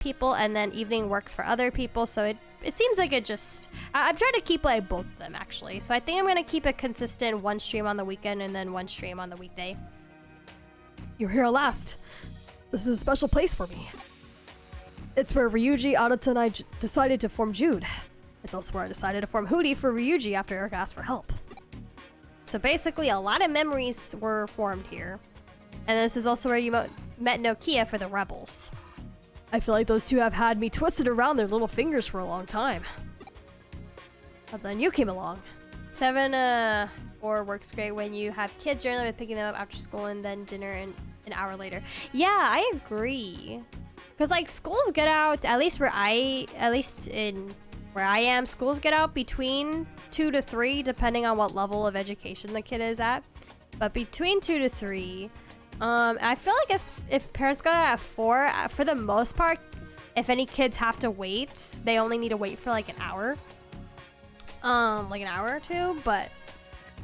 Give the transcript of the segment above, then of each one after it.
people, and then evening works for other people, so it seems like it just... I'm trying to keep like both of them, actually. So I think I'm gonna keep it consistent, one stream on the weekend and then one stream on the weekday. You're here at last. This is a special place for me. It's where Ryujii, Agate, and I decided to form Jude. It's also where I decided to form Hootie for Ryujii after Erika asked for help. So basically, a lot of memories were formed here. And this is also where you met Nokia for the Rebels. I feel like those two have had me twisted around their little fingers for a long time. But then you came along. 7-4 works great when you have kids, generally with picking them up after school and then dinner an hour later. Yeah, I agree. Because like schools get out, at least where I am, schools get out between 2 to 3, depending on what level of education the kid is at. But between 2 to 3, I feel like if parents got out at 4, for the most part, if any kids have to wait, they only need to wait for like an hour. Like an hour or two, but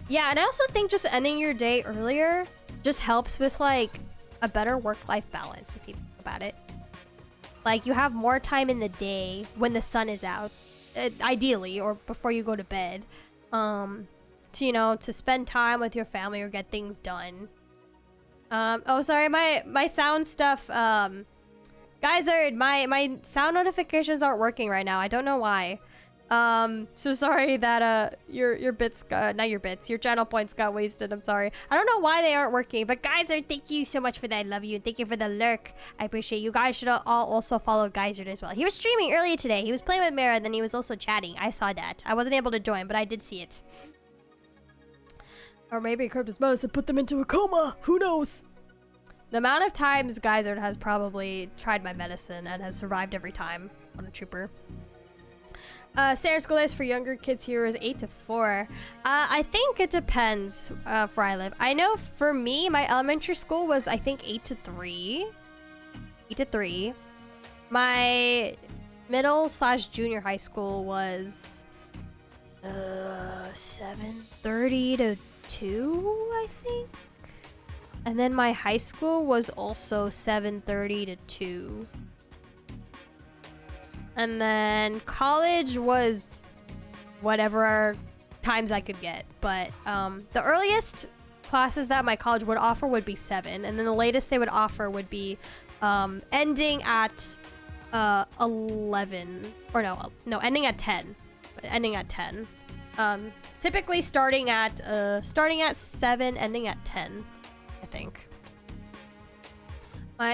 yeah, and I also think just ending your day earlier just helps with like a better work-life balance if you think about it. Like you have more time in the day when the sun is out, ideally, or before you go to bed, to spend time with your family or get things done. Oh, sorry, my sound stuff, guys, my sound notifications aren't working right now. I don't know why. So sorry that, your bits not your bits, your channel points got wasted. I'm sorry. I don't know why they aren't working, but Geyser, thank you so much for that. I love you, and thank you for the lurk. I appreciate you. Guys should all also follow Geyser as well. He was streaming earlier today. He was playing with Mara, and then he was also chatting. I saw that. I wasn't able to join, but I did see it. Or maybe Crypta's medicine put them into a coma. Who knows? The amount of times Geyser has probably tried my medicine and has survived every time on a trooper. Standard school days for younger kids here is 8 to 4. I think it depends where I live. I know for me, my elementary school was, I think, 8 to 3. 8 to 3. My middle/junior high school was 7:30 to 2, I think. And then my high school was also 7:30 to 2. And then college was whatever times I could get. But the earliest classes that my college would offer would be 7. And then the latest they would offer would be ending at 11. Or no, ending at 10. Ending at 10. Typically starting at 7, ending at 10, I think.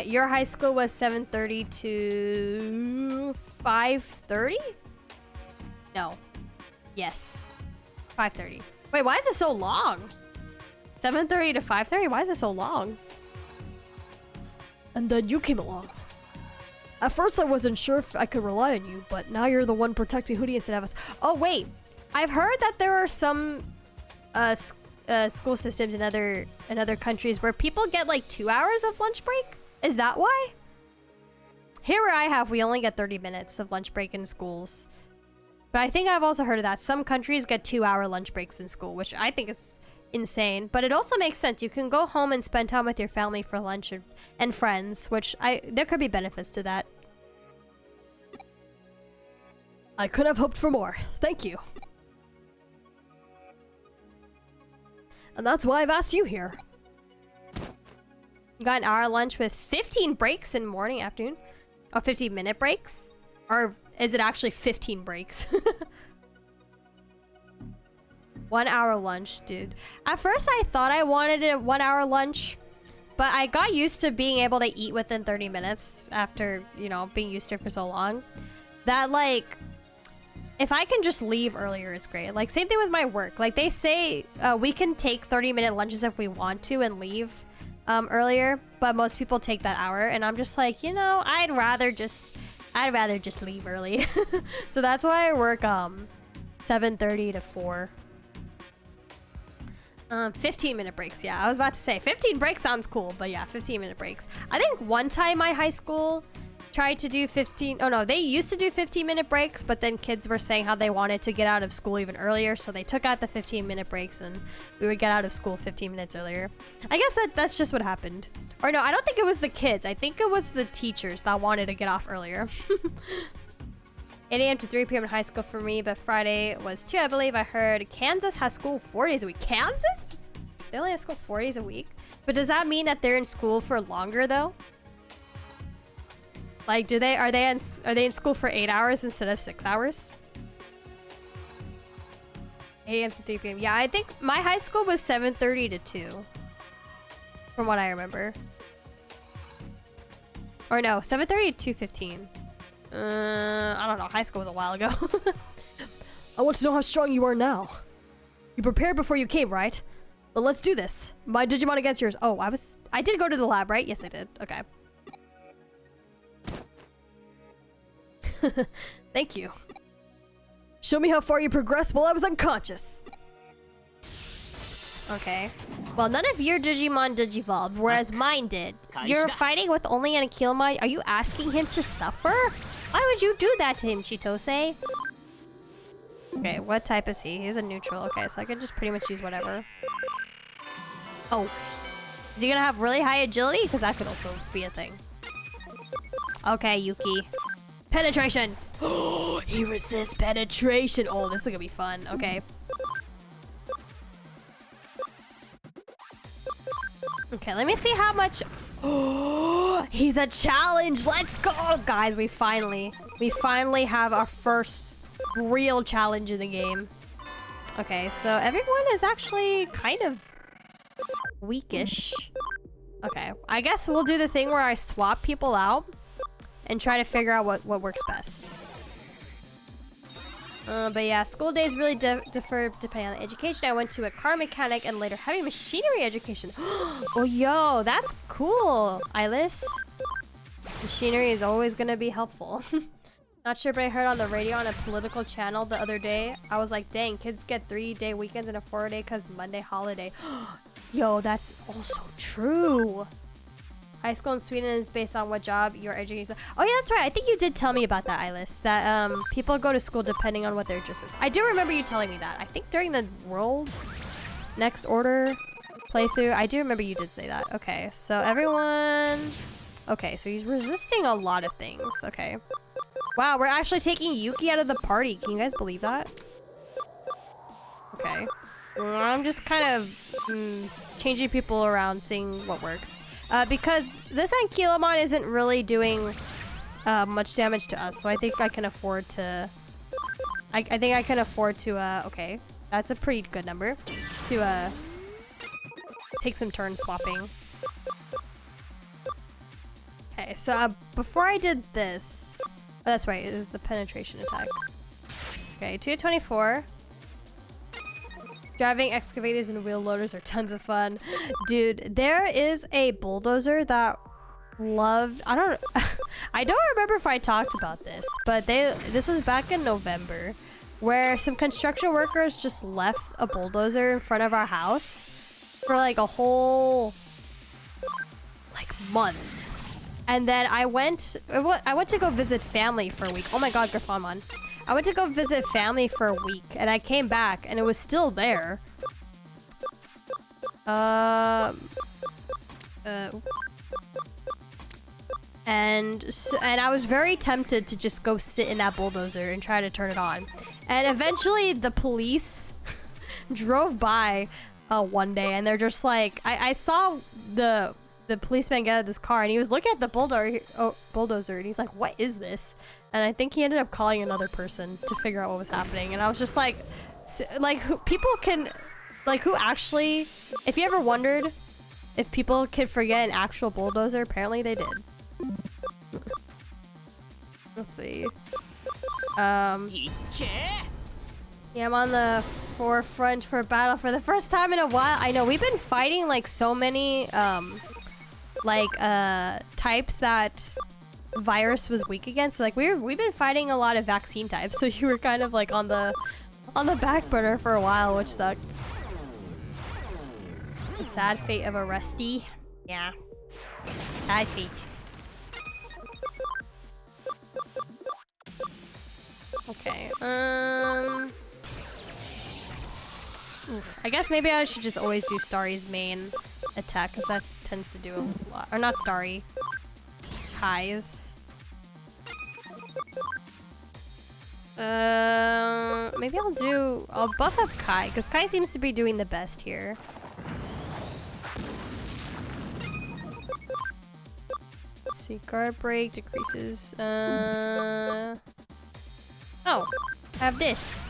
Your high school was 7:30 to 5:30? No. Yes. 5:30. Wait, why is it so long? 7:30 to 5:30? Why is it so long? And then you came along. At first I wasn't sure if I could rely on you, but now you're the one protecting Hootie instead of us. Oh, wait. I've heard that there are some school systems in other countries where people get like 2 hours of lunch break. Is that why? Here where I have, we only get 30 minutes of lunch break in schools. But I think I've also heard of that. Some countries get 2-hour lunch breaks in school, which I think is insane. But it also makes sense. You can go home and spend time with your family for lunch and friends, which there could be benefits to that. I couldn't have hoped for more. Thank you. And that's why I've asked you here. You got an hour lunch with 15 breaks in morning, afternoon? Oh, 15-minute breaks? Or is it actually 15 breaks? 1 hour lunch, dude. At first, I thought I wanted a 1 hour lunch, but I got used to being able to eat within 30 minutes after, being used to it for so long. That, like, if I can just leave earlier, it's great. Like, same thing with my work. Like, they say we can take 30-minute lunches if we want to and leave earlier, but most people take that hour, and I'm just like, I'd rather just leave early. So that's why I work 7:30 to 4. 15-minute breaks. Yeah, I was about to say 15 breaks sounds cool, but yeah, 15-minute breaks. I think one time my high school tried to do 15. Oh no, they used to do 15-minute breaks, but then kids were saying how they wanted to get out of school even earlier, so they took out the 15-minute breaks and we would get out of school 15 minutes earlier. I guess that's just what happened. Or no, I don't think it was the kids. I think it was the teachers that wanted to get off earlier. 8 a.m. to 3 p.m. in high school for me, but Friday was too, I believe. I heard Kansas has school 4 days a week. Kansas? They only have school 4 days a week? But does that mean that they're in school for longer though? Like, are they in school for 8 hours instead of 6 hours? 8 a.m. to 3 p.m. Yeah, I think my high school was 7:30 to 2. From what I remember. Or no, 7:30 to 2:15. I don't know. High school was a while ago. I want to know how strong you are now. You prepared before you came, right? But let's do this. My Digimon against yours. Oh, I did go to the lab, right? Yes, I did. Okay. Thank you. Show me how far you progressed while I was unconscious. Okay. Well, none of your Digimon digivolved, whereas mine did. You're fighting with only an Arcadiamon. Are you asking him to suffer? Why would you do that to him, Chitose? Okay, what type is he? He's a neutral. Okay, so I can just pretty much use whatever. Oh. Is he gonna have really high agility? Because that could also be a thing. Okay, Yuki. Penetration! Oh, he resists penetration. Oh, this is gonna be fun. Okay. Okay, let me see how much... Oh, he's a challenge! Let's go! Guys, we finally have our first real challenge in the game. Okay, so everyone is actually kind of weakish. Okay, I guess we'll do the thing where I swap people out and try to figure out what works best. But yeah, school days really differ depending on the education. I went to a car mechanic and later heavy machinery education. Oh, yo, that's cool, Eyeless. Machinery is always gonna be helpful. Not sure, but I heard on the radio on a political channel the other day. I was like, dang, kids get 3-day weekends and a 4-day because Monday holiday. Yo, that's also true. High school in Sweden is based on what job you're educating. Oh yeah, that's right. I think you did tell me about that, Eyeless. That people go to school depending on what their interest is. I do remember you telling me that. I think during the World Next Order playthrough, I do remember you did say that. Okay, so everyone... Okay, so he's resisting a lot of things. Okay. Wow, we're actually taking Yuki out of the party. Can you guys believe that? Okay. I'm just kind of changing people around, seeing what works. Because this Arcadiamon isn't really doing much damage to us, so I think I can afford to... I think I can afford to, okay. That's a pretty good number. To, take some turn swapping. Okay, so before I did this... Oh, that's right, it was the penetration attack. Okay, 224. Driving excavators and wheel loaders are tons of fun. Dude, there is a bulldozer that loved... I don't remember if I talked about this, but this was back in November, where some construction workers just left a bulldozer in front of our house for like a whole month. And then I went to go visit family for a week. Oh my god, Griffonmon. I went to go visit family for a week, and I came back, and it was still there. And I was very tempted to just go sit in that bulldozer and try to turn it on. And eventually, the police drove by one day, and they're just like, I saw the policeman get out of this car, and he was looking at the bulldozer, and he's like, "What is this?" And I think he ended up calling another person to figure out what was happening. And I was just like, who actually, if you ever wondered if people could forget an actual bulldozer, apparently they did. Let's see. Yeah, I'm on the forefront for battle for the first time in a while. I know, we've been fighting like so many, types that virus was weak against. So, like, we've been fighting a lot of vaccine types, so you were kind of like on the back burner for a while, which sucked. The sad fate of a Rusty. Yeah. Sad fate. Okay, oof. I guess maybe I should just always do Starry's main attack, because that tends to do a lot. Or not Starry. Kai's. Maybe I'll buff up Kai, because Kai seems to be doing the best here. Let's see, guard break decreases. Oh, have this.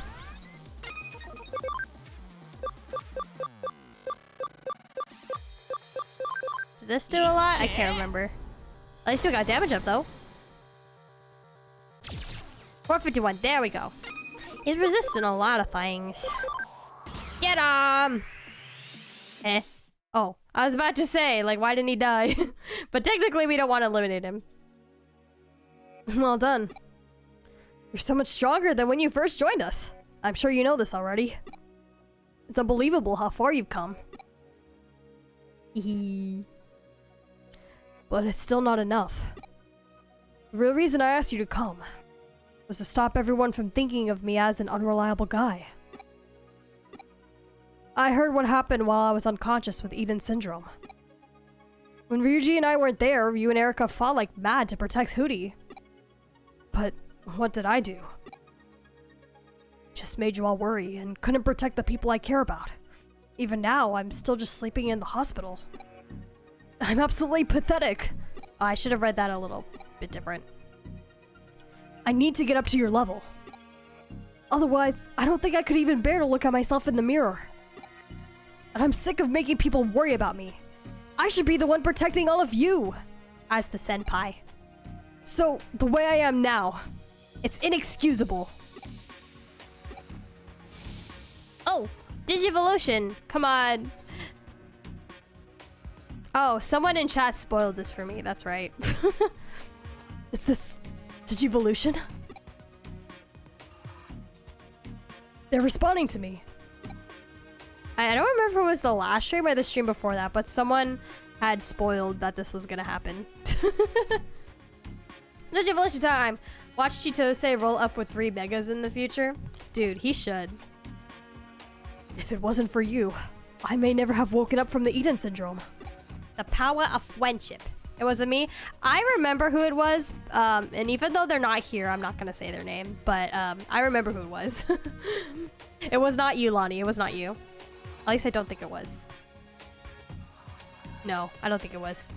Did this do a lot? I can't remember. At least we got damage up though. 451, there we go. He's resisting a lot of things. Get him! Eh. Oh, I was about to say, like, why didn't he die? But technically we don't want to eliminate him. Well done. You're so much stronger than when you first joined us. I'm sure you know this already. It's unbelievable how far you've come. But it's still not enough. The real reason I asked you to come was to stop everyone from thinking of me as an unreliable guy. I heard what happened while I was unconscious with Eden Syndrome. When Ryujii and I weren't there, you and Erika fought like mad to protect Hootie. But what did I do? Just made you all worry and couldn't protect the people I care about. Even now, I'm still just sleeping in the hospital. I'm absolutely pathetic. I should have read that a little bit different. I need to get up to your level. Otherwise, I don't think I could even bear to look at myself in the mirror. And I'm sick of making people worry about me. I should be the one protecting all of you, as the senpai. So, the way I am now, it's inexcusable. Oh, Digivolution, come on. Oh, someone in chat spoiled this for me, that's right. Is this Digivolution? They're responding to me. I don't remember if it was the last stream or the stream before that, but someone had spoiled that this was gonna happen. Digivolution time! Watch Chitose roll up with 3 megas in the future. Dude, he should. If it wasn't for you, I may never have woken up from the Eden Syndrome. The power of friendship. It wasn't me. I remember who it was, and even though they're not here, I'm not gonna say their name, but I remember who it was. It was not you, Lonnie. It was not you. At least I don't think it was. No, I don't think it was.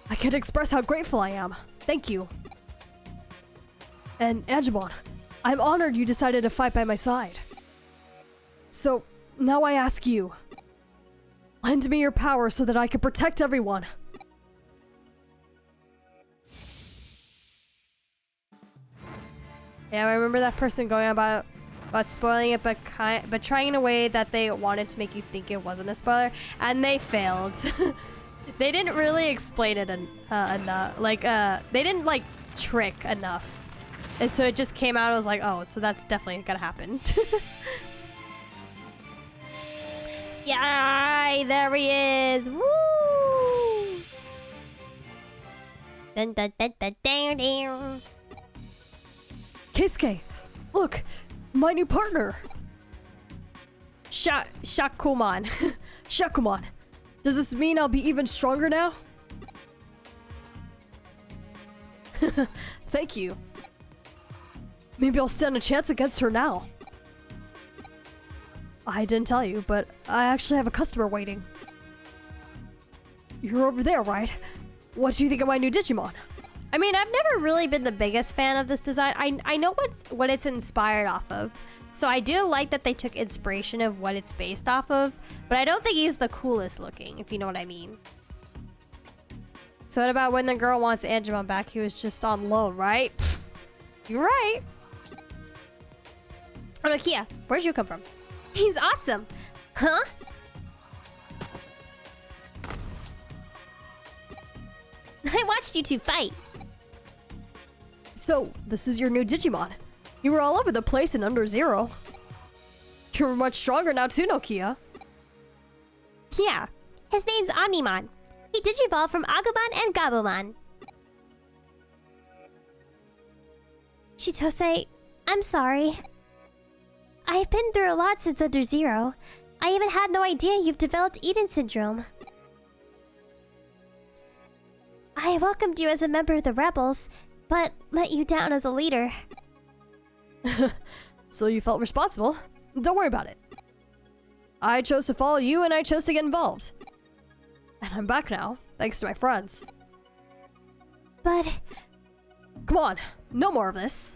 I can't express how grateful I am. Thank you. And Angemon, I'm honored you decided to fight by my side. So, now I ask you. Lend me your power so that I can protect everyone. Yeah, I remember that person going about spoiling it, but trying in a way that they wanted to make you think it wasn't a spoiler, and they failed. They didn't really explain it enough. Like, they didn't, like, trick enough. And so it just came out, I was like, oh, so that's definitely gonna happen. Yay! There he is! Woo! Dun, dun, dun, dun, dun, dun. Keisuke, look! My new partner! Shakuman. Shakuman, does this mean I'll be even stronger now? Thank you. Maybe I'll stand a chance against her now. I didn't tell you, but I actually have a customer waiting. You're over there, right? What do you think of my new Digimon? I mean, I've never really been the biggest fan of this design. I know what it's inspired off of. So I do like that they took inspiration of what it's based off of, but I don't think he's the coolest looking, if you know what I mean. So what about when the girl wants Angemon back? He was just on loan, right? Pfft, you're right. Oh, no, Kia, where'd you come from? He's awesome. Huh? I watched you two fight. So, this is your new Digimon. You were all over the place in Under Zero. You're much stronger now too, Nokia. Yeah, his name's Omnimon. He digivolved from Agumon and Gabumon. Chitose, I'm sorry. I've been through a lot since Under Zero. I even had no idea you've developed Eden Syndrome. I welcomed you as a member of the Rebels, but let you down as a leader. So you felt responsible? Don't worry about it. I chose to follow you and I chose to get involved. And I'm back now, thanks to my friends. But... Come on, no more of this.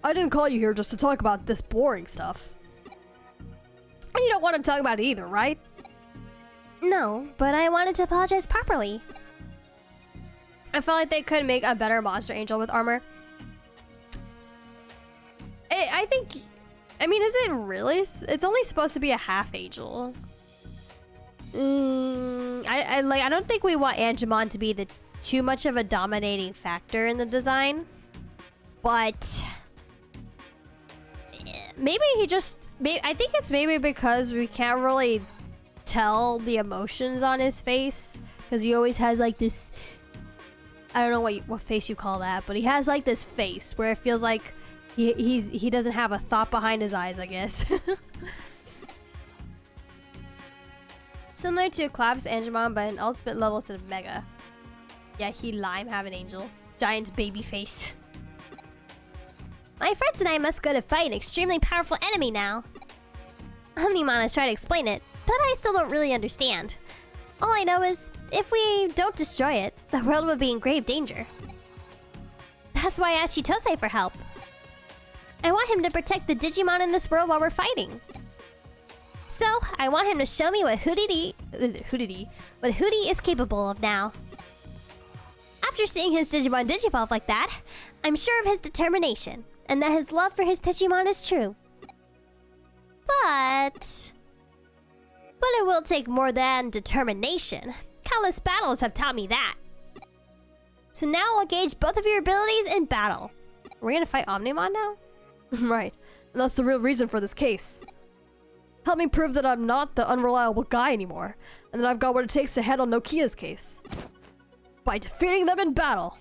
I didn't call you here just to talk about this boring stuff. And you don't want to talk about it either, right? No, but I wanted to apologize properly. I felt like they could make a better monster angel with armor. I think... I mean, is it really? It's only supposed to be a half angel. I don't think we want Angemon to be too much of a dominating factor in the design. But... maybe he just... I think it's maybe because we can't really tell the emotions on his face. Because he always has like this... I don't know what face you call that, but he has like this face where it feels like he doesn't have a thought behind his eyes, I guess. Similar to Clap's Angemon, but an ultimate level instead of Mega. Yeah, he lime have an angel. Giant baby face. My friends and I must go to fight an extremely powerful enemy now. Omnimon has tried to explain it, but I still don't really understand. All I know is, if we don't destroy it, the world would be in grave danger. That's why I asked Chitose for help. I want him to protect the Digimon in this world while we're fighting. So, I want him to show me what Hooty is capable of now. After seeing his Digimon digivolve like that, I'm sure of his determination, and that his love for his Digimon is true. But it will take more than determination. Countless battles have taught me that. So now I'll gauge both of your abilities in battle. Are we gonna fight Omnimon now? Right, and that's the real reason for this case. Help me prove that I'm not the unreliable guy anymore, and that I've got what it takes to handle Nokia's case. By defeating them in battle.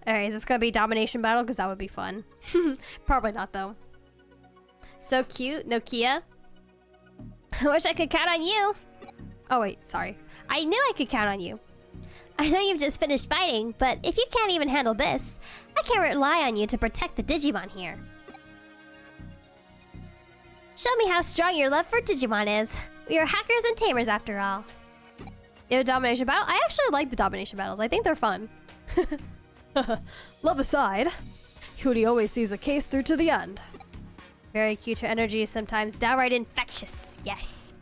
Alright, is this gonna be domination battle? Because that would be fun. Probably not, though. So cute, Nokia. I wish I could count on you. Oh, wait, sorry. I knew I could count on you. I know you've just finished fighting, but if you can't even handle this, I can't rely on you to protect the Digimon here. Show me how strong your love for Digimon is. We are hackers and tamers after all. You know, domination battle? I actually like the domination battles. I think they're fun. Love aside, Hooty always sees a case through to the end. Very cute. Her energy is sometimes downright infectious. Yes.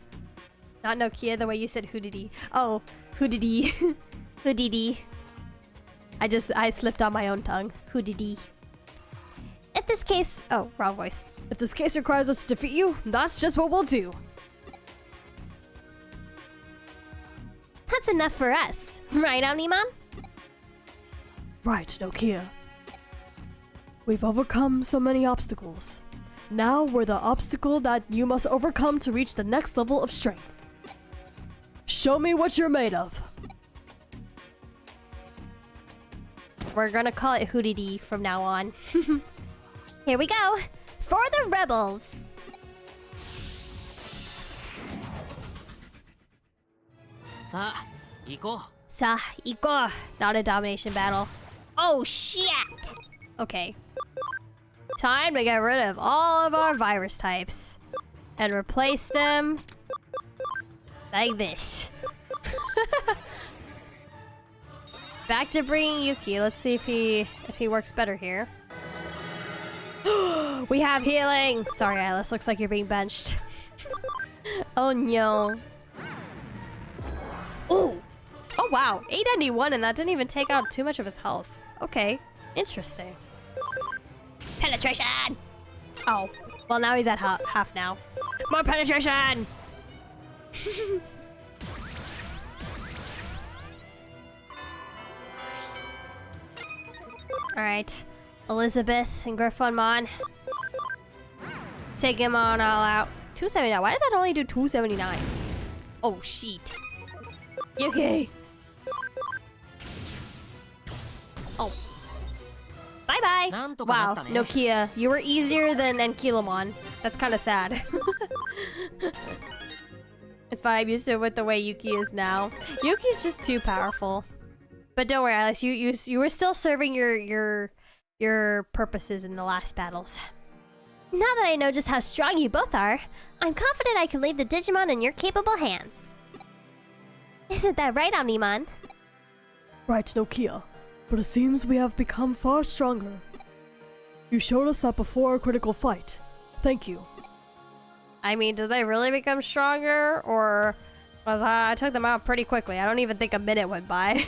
Not Nokia the way you said Hoodity. Oh, Hoodity. Hoodity. I slipped on my own tongue. Hoodity. If this case... Oh, wrong voice. If this case requires us to defeat you, that's just what we'll do. That's enough for us. Right, Omnimon? Right, Nokia. We've overcome so many obstacles. Now we're the obstacle that you must overcome to reach the next level of strength. Show me what you're made of. We're gonna call it Hoodity from now on. Here we go. For the Rebels. Sa, iko. Not a domination battle. Oh, shit! Okay. Time to get rid of all of our virus types. And replace them... like this. Back to bringing Yuki. Let's see if he works better here. We have healing! Sorry, Alice. Looks like you're being benched. Oh, no. Ooh! Oh, wow. 891, and that didn't even take out too much of his health. Okay. Interesting. Penetration! Oh. Well, now he's at half now. More penetration! Alright. Elizabeth and Griffonmon. Take him on all out. 279. Why did that only do 279? Oh, shit. Yuki! Oh. Bye. Wow, Nokia, you were easier than Ankylamon. That's kind of sad. It's fine, I'm used to it with the way Yuki is now. Yuki's just too powerful. But don't worry, Alice, you were still serving your purposes in the last battles. Now that I know just how strong you both are, I'm confident I can leave the Digimon in your capable hands. Isn't that right, Omnimon? Right, Nokia. But it seems we have become far stronger. You showed us that before our critical fight. Thank you. I mean, did they really become stronger? Or was I took them out pretty quickly. I don't even think a minute went by.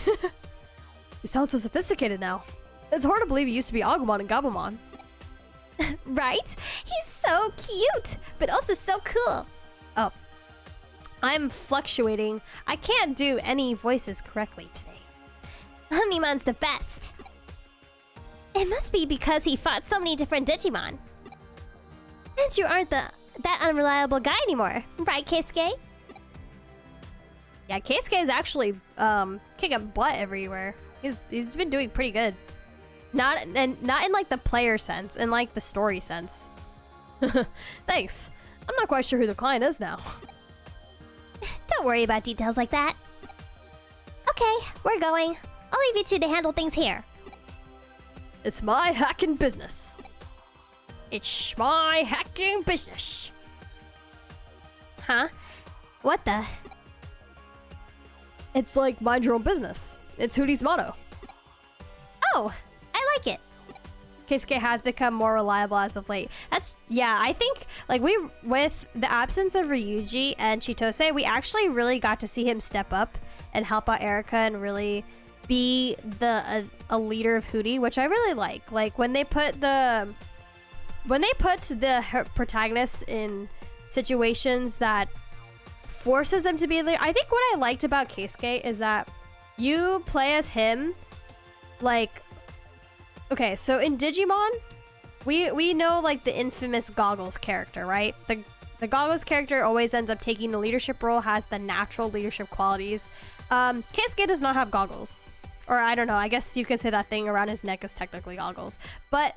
You sound so sophisticated now. It's hard to believe you used to be Agumon and Gabumon. Right? He's so cute, but also so cool. Oh. I'm fluctuating. I can't do any voices correctly today. Omnimon's the best. It must be because he fought so many different Digimon. And you aren't that unreliable guy anymore, right, Keisuke? Yeah, Keisuke is actually kicking butt everywhere. He's been doing pretty good. Not in like the player sense, in like the story sense. Thanks. I'm not quite sure who the client is now. Don't worry about details like that. Okay, we're going. I'll leave you two to handle things here. It's my hacking business. It's my hacking business. Huh? What the? It's like mind your own business. It's Hootie's motto. Oh, I like it. Keisuke has become more reliable as of late. Yeah, I think, like, with the absence of Ryujii and Chitose, we actually really got to see him step up and help out Erika and really be a leader of Hootie, which I really like. Like, when they put the protagonists in situations that forces them to be a leader. I think what I liked about Keisuke is that you play as him, like, okay, so in Digimon, we know, like, the infamous Goggles character, right? The Goggles character always ends up taking the leadership role, has the natural leadership qualities. Keisuke does not have goggles. Or I don't know, I guess you could say that thing around his neck is technically goggles. But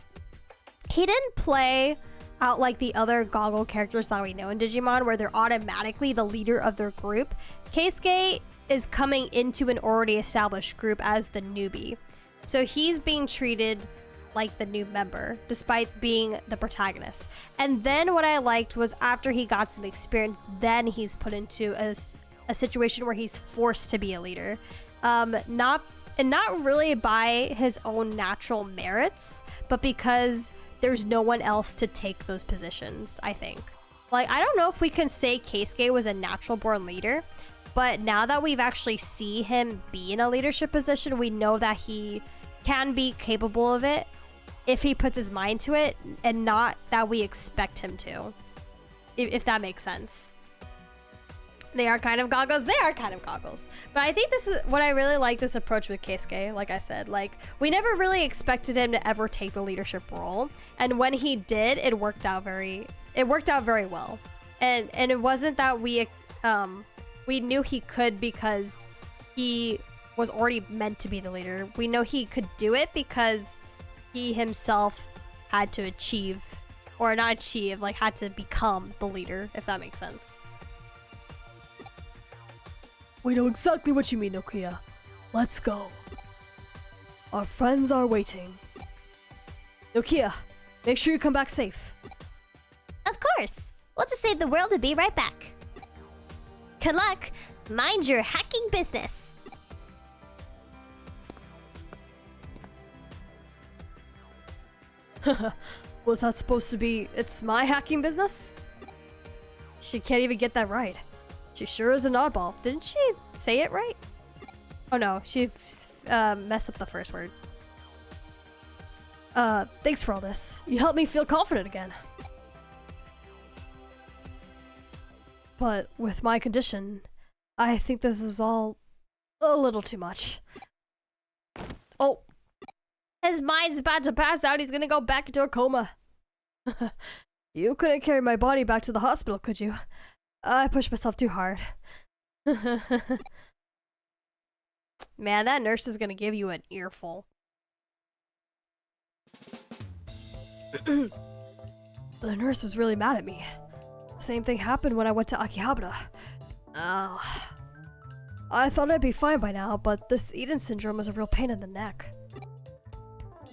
he didn't play out like the other goggle characters that we know in Digimon, where they're automatically the leader of their group. Keisuke is coming into an already established group as the newbie. So he's being treated like the new member, despite being the protagonist. And then what I liked was after he got some experience, then he's put into a situation where he's forced to be a leader. Not really by his own natural merits, but because there's no one else to take those positions, I think. Like, I don't know if we can say Keisuke was a natural born leader, but now that we've actually see him be in a leadership position, we know that he can be capable of it if he puts his mind to it, and not that we expect him to. If that makes sense. They are kind of goggles. They are kind of goggles. But I think this is what I really like this approach with Keisuke. Like I said, like, we never really expected him to ever take the leadership role, and when he did, it worked out very well. And it wasn't that we knew he could because he was already meant to be the leader. We know he could do it because he himself had to achieve, or not achieve, like had to become the leader, if that makes sense. We know exactly what you mean, Nokia. Let's go. Our friends are waiting. Nokia, make sure you come back safe. Of course. We'll just save the world and be right back. Good luck. Mind your hacking business. Was that supposed to be, it's my hacking business? She can't even get that right. She sure is an oddball. Didn't she say it right? Oh no, she messed up the first word. Thanks for all this. You helped me feel confident again. But with my condition, I think this is all a little too much. Oh, his mind's about to pass out. He's gonna go back into a coma. You couldn't carry my body back to the hospital, could you? I pushed myself too hard. Man, that nurse is gonna give you an earful. The nurse was really mad at me. Same thing happened when I went to Akihabara. Oh. I thought I'd be fine by now, but this Eden syndrome is a real pain in the neck.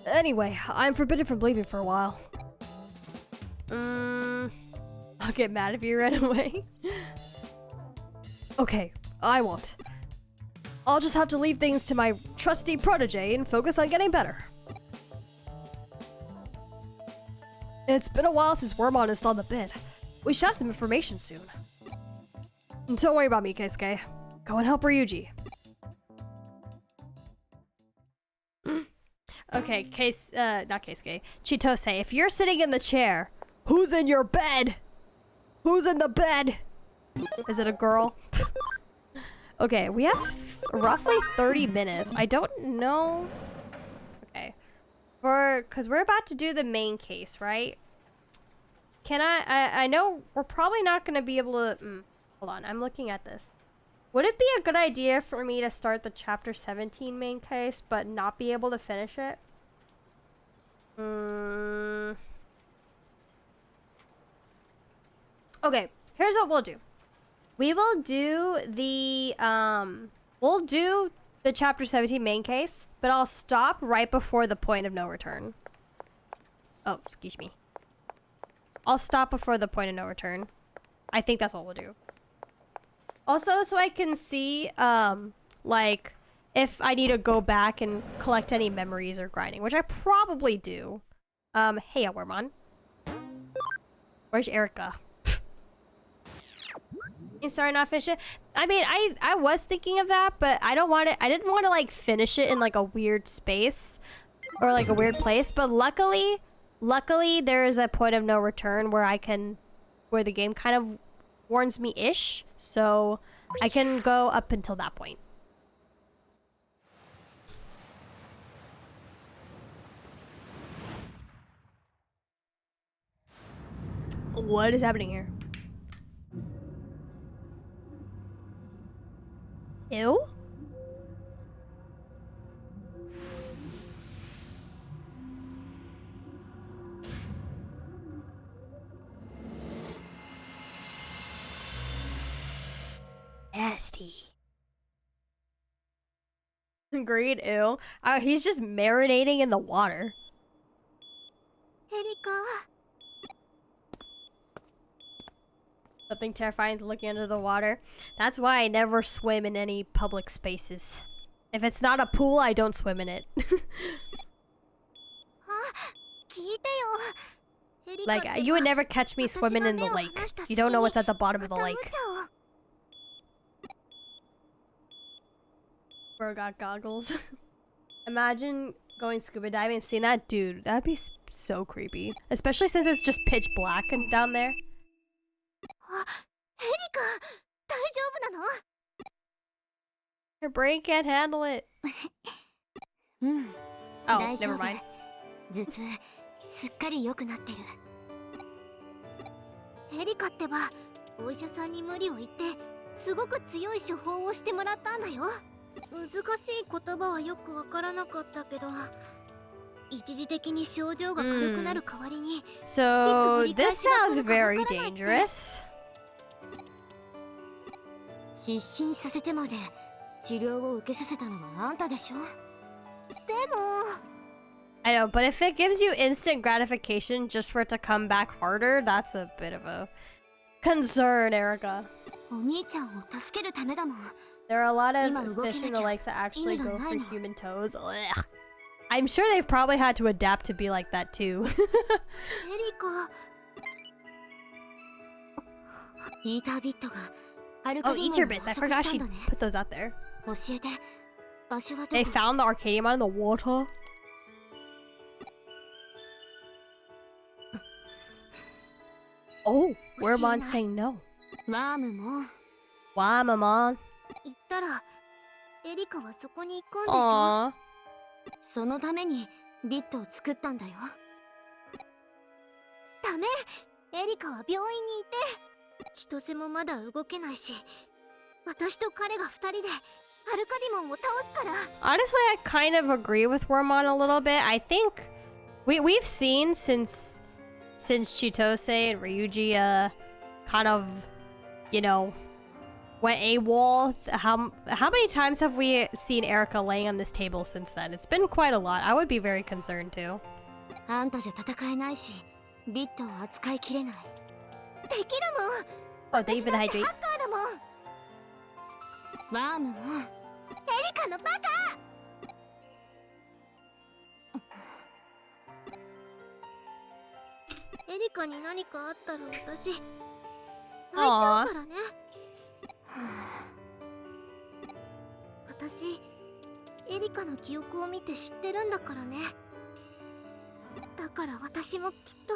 Anyway, I'm forbidden from leaving for a while. I'll get mad if you run away. Okay, I won't. I'll just have to leave things to my trusty protege and focus on getting better. It's been a while since Wormon installed the bid. We should have some information soon. And don't worry about me, Keisuke. Go and help Ryujii. Okay, not Keisuke. Chitose, if you're sitting in the chair, who's in your bed? Who's in the bed? Is it a girl? Okay, we have roughly 30 minutes. I don't know. Okay. Because we're about to do the main case, right? Can I know we're probably not going to be able to... hold on, I'm looking at this. Would it be a good idea for me to start the chapter 17 main case, but not be able to finish it? Okay, here's what we'll do. We will do the chapter 17 main case, but I'll stop right before the point of no return. Oh, excuse me. I'll stop before the point of no return. I think that's what we'll do. Also, so I can see, like, if I need to go back and collect any memories or grinding, which I probably do. Hey, Wormon. Where's Erika? You sorry not finish it? I mean, I was thinking of that, but I don't want it. I didn't want to, like, finish it in, like, a weird space or, like, a weird place. But luckily, there is a point of no return where where the game kind of warns me-ish. So I can go up until that point. What is happening here? Ew? Nasty. Agreed, ew. He's just marinating in the water. Erika. Something terrifying is looking under the water. That's why I never swim in any public spaces. If it's not a pool, I don't swim in it. Like, you would never catch me swimming in the lake. You don't know what's at the bottom of the lake. Bro got goggles. Imagine going scuba diving and seeing that. Dude, that'd be so creepy. Especially since it's just pitch black and down there. Your brain can't handle it. Oh, never mind. 頭痛すっかり良くなってる。エリカってばお医者さんに無理を言ってすごく強い処方をしてもらったんだよ。難しい言葉はよくわからなかったけど一時的に症状が軽くなる代わりに So this sounds very dangerous. 失神させてまで治療を受けさせたのはあんたでしょ。でも I know, but if it gives you instant gratification just for it to come back harder, that's a bit of a concern, Erika. お兄ちゃんを助けるためだもん。 There are a lot of fish in the lakes that actually go for human toes. Ugh. I'm sure they've probably had to adapt to be like that too. Oh, Eater bits. I forgot she put those out there. They found the Arcadiamon in the water. Oh, Wormon saying no. Wamamon. 言ったらエリカはそこに行くんでしょ。Aww. そのためにビットを作ったんだよ。ダメ、エリカは病院にいて千歳もまだ動けないし私と彼が2人でアルカディモンを倒すから。 Honestly, I kind of agree with Wormon a little bit. I think We've seen since Chitose and Ryujii kind of, you know, went AWOL. How many times have we seen Erika laying on this table since then? It's been quite a lot. I would be very concerned too. あんたじゃ戦えないし、ビットを扱いきれない。できるもん。 Oh, thank you for the hydrate. ハッカーだもん。ワームも。エリカのバカ。エリカに何かあったら私泣いちゃうからね。私エリカの記憶を見て知ってるんだからね。だから私もきっと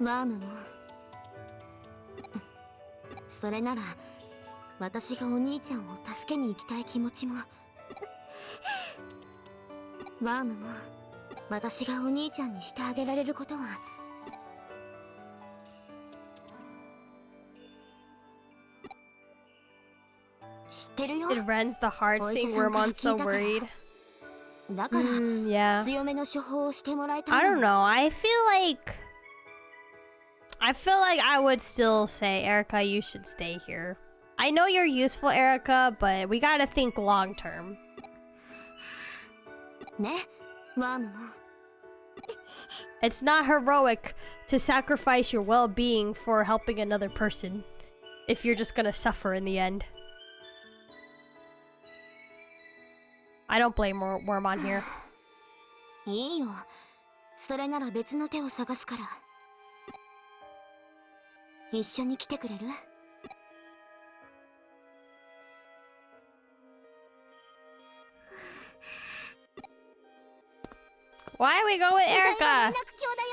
ワームもそれなら私がお兄ちゃんを助けに行きたい気持ちもワームも私がお兄ちゃんにしてあげられることは知ってるよ。 It rends the heart seeing Wormon's so worried. だから、 Yeah. 強めの処方をしてもらいたい。 I don't know. I feel like I would still say, Erika, you should stay here. I know you're useful, Erika, but we gotta think long term. ね、ワームも。 It's not heroic to sacrifice your well-being for helping another person if you're just gonna suffer in the end. I don't blame Wormon here. いいよ。それなら別の手を探すから。一緒に来てくれる？ Why we go with Erika? 連絡橋だ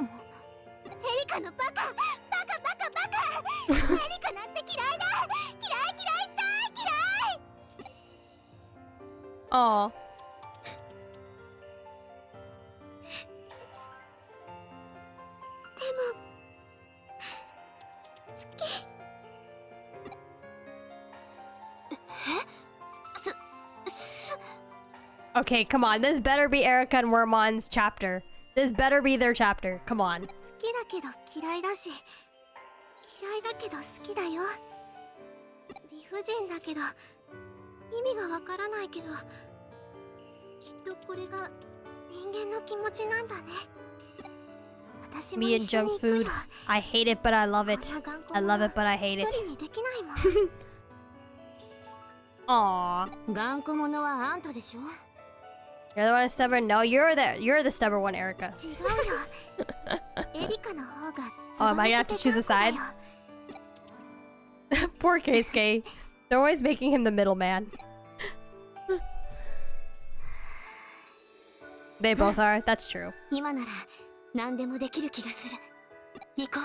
よ。エリカのバカ、バカバカバカ。エリカなんて嫌いだ。嫌い嫌い大嫌い。 Oh. でも好き。Okay, come on. This better be Erika and Wormon's chapter. This better be their chapter. Come on. 好きだけど嫌いだし、嫌いだけど好きだよ。理不尽だけど意味がわからないけど、きっとこれが人間の気持ちなんだね。私も Me and 一緒に junk 行く food. よ。 I hate it, but I love it. I love it, but I hate it. 一人にできないもん。 Aww. 頑固者はあんたでしょ。 You're the one who's stubborn? No, you're the stubborn one, Erika. 違うよ。エリカの方が Oh, am I gonna have to choose a side? Poor Keisuke. They're always making him the middleman. They both are. That's true. 今なら何でもできる気がする。行こう。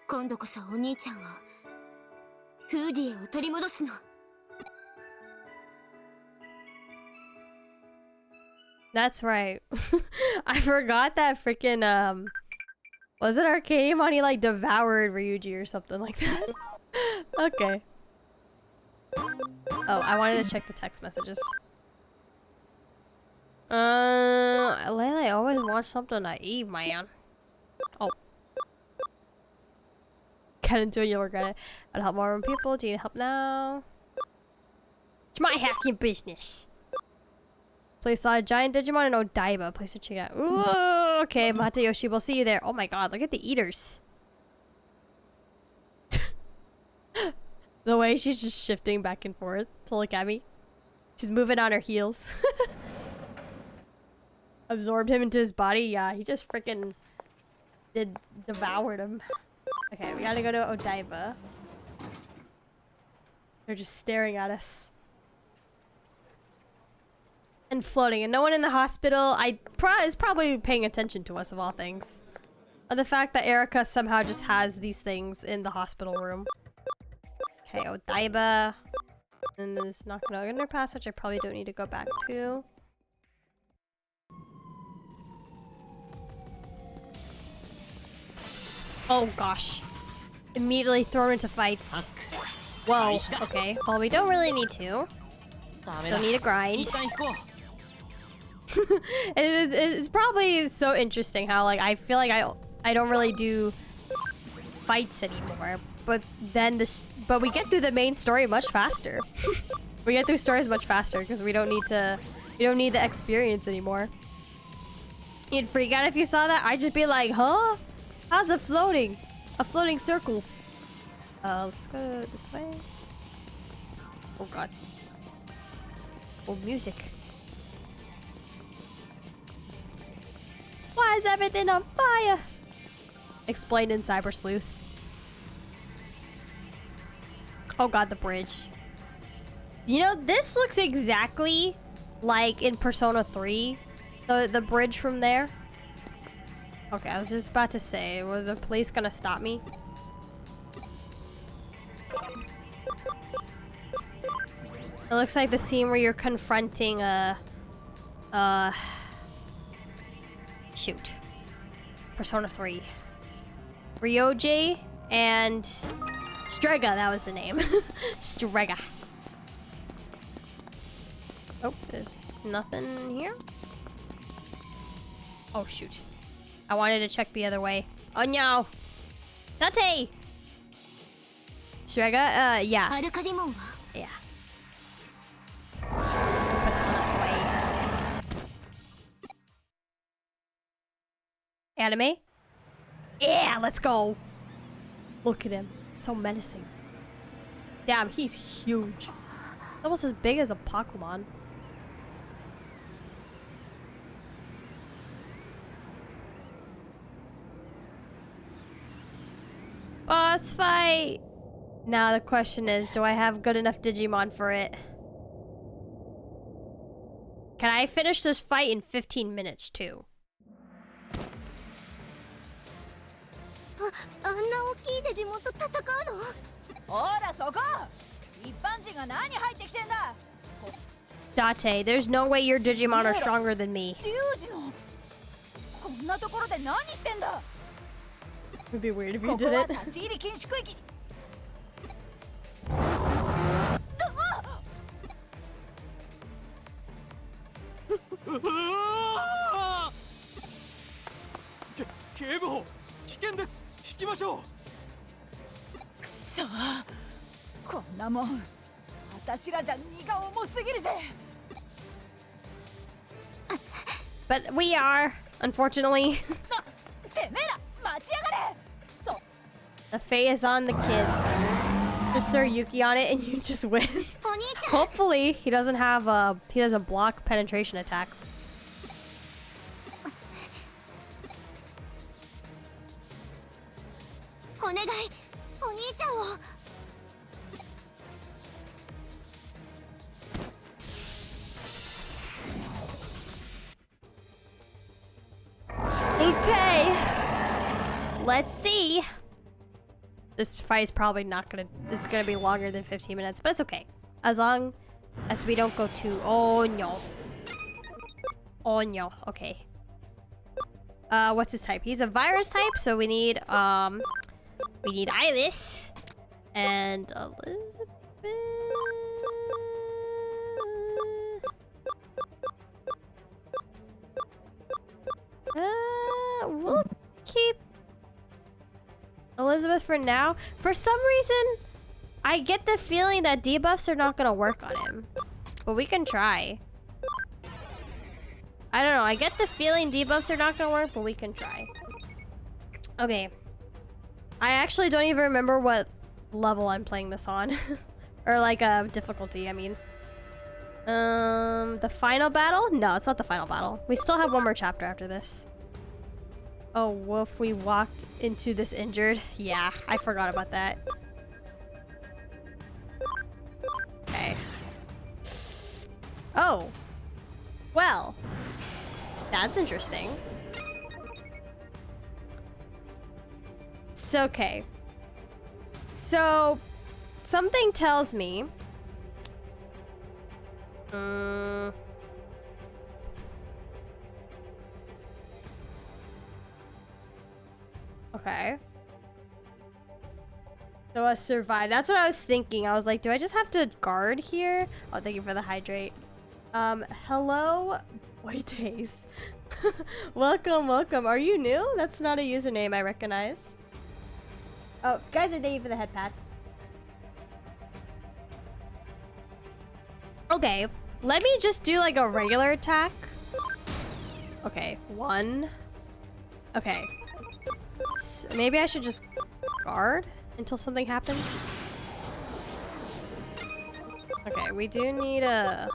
今度こそお兄ちゃんをフーディエを取り戻すの。 That's right. I forgot that freaking was it Arcadiamon? He like devoured Ryujii or something like that. Okay. Oh, I wanted to check the text messages. Lele always wants something to eat, man. Oh. Get into it, you'll regret it. I'd help more people. Do you need help now? It's my hacking business. Place saw a giant Digimon and Odaiba. Place to check it out. Ooh, okay, Matayoshi, we'll see you there. Oh my god, look at the Eaters. The way she's just shifting back and forth to look at me. She's moving on her heels. Absorbed him into his body. Yeah, he just freaking devoured him. Okay, we gotta go to Odaiba. They're just staring at us. And floating, and no one in the hospital is probably paying attention to us of all things. Or the fact that Erika somehow just has these things in the hospital room. Okay, Odaiba. And this Nakano underpass, which I probably don't need to go back to. Oh gosh. Immediately thrown into fights. Whoa, okay. Well, we don't really need to. Don't need to grind. It's probably so interesting how like I feel like I don't really do fights anymore, but then but we get through the main story much faster. We get through stories much faster because we don't need the experience anymore. You'd freak out if you saw that. I'd just be like, huh? How's it floating? A floating circle. Let's go this way. Oh god. Oh, music. Why is everything on fire? Explained in Cyber Sleuth. Oh god, the bridge. You know, this looks exactly like in Persona 3. The bridge from there. Okay, I was just about to say, was the police gonna stop me? It looks like the scene where you're confronting shoot. Persona 3. Ryujii and Strega, that was the name. Strega. Oh, there's nothing here. Oh shoot. I wanted to check the other way. Oh no! Date! Strega, yeah. Arcadiamon. Yeah. Press on that way. Anime? Yeah, let's go! Look at him. So menacing. Damn, he's huge. Almost as big as a Pokemon. Boss fight! Now the question is, do I have good enough Digimon for it? Can I finish this fight in 15 minutes too? あんな大きいデジモンと戦うの？ほらそこ！一般人が何入ってきてんだ！ Date, there's no way your Digimon are stronger than me. リュウジのこんなところで何してんだ！ It'd be weird if you ここ did は it. 立ち入り禁止区域。警部補、危険です。引きましょう。さあ、こんなもん、私らじゃ荷が重すぎるぜ。But we are, unfortunately. てめえら、待ちやがれ。そう。 The fate is on the kids. Just throw Yuki on it and you just win. お兄ちゃん。 Hopefully, he doesn't block penetration attacks. お願い、お兄ちゃんを。Okay. Let's see. This fight is probably this is gonna be longer than 15 minutes, but it's okay. As long as we don't go too, oh no. Oh no, okay. What's his type? He's a virus type, so we need Iris and Elizabeth. We'll keep Elizabeth for now. For some reason, I get the feeling that debuffs are not gonna work on him. But we can try. I don't know, I get the feeling debuffs are not gonna work, but we can try. Okay. I actually don't even remember what level I'm playing this on. Or like difficulty, I mean. The final battle? No, it's not the final battle. We still have one more chapter after this. Oh, woof, we walked into this injured. Yeah, I forgot about that. Okay. Oh. Well. That's interesting. So, okay. So, something tells me... Okay. So a survive. That's what I was thinking. I was like, do I just have to guard here? Oh, thank you for the hydrate. Hello, boy days. Welcome, welcome. Are you new? That's not a username I recognize. Oh, guys, thank you for the head pats. Okay, let me just do like a regular attack. Okay, 1. Okay. Maybe I should just guard until something happens. Okay, we do need a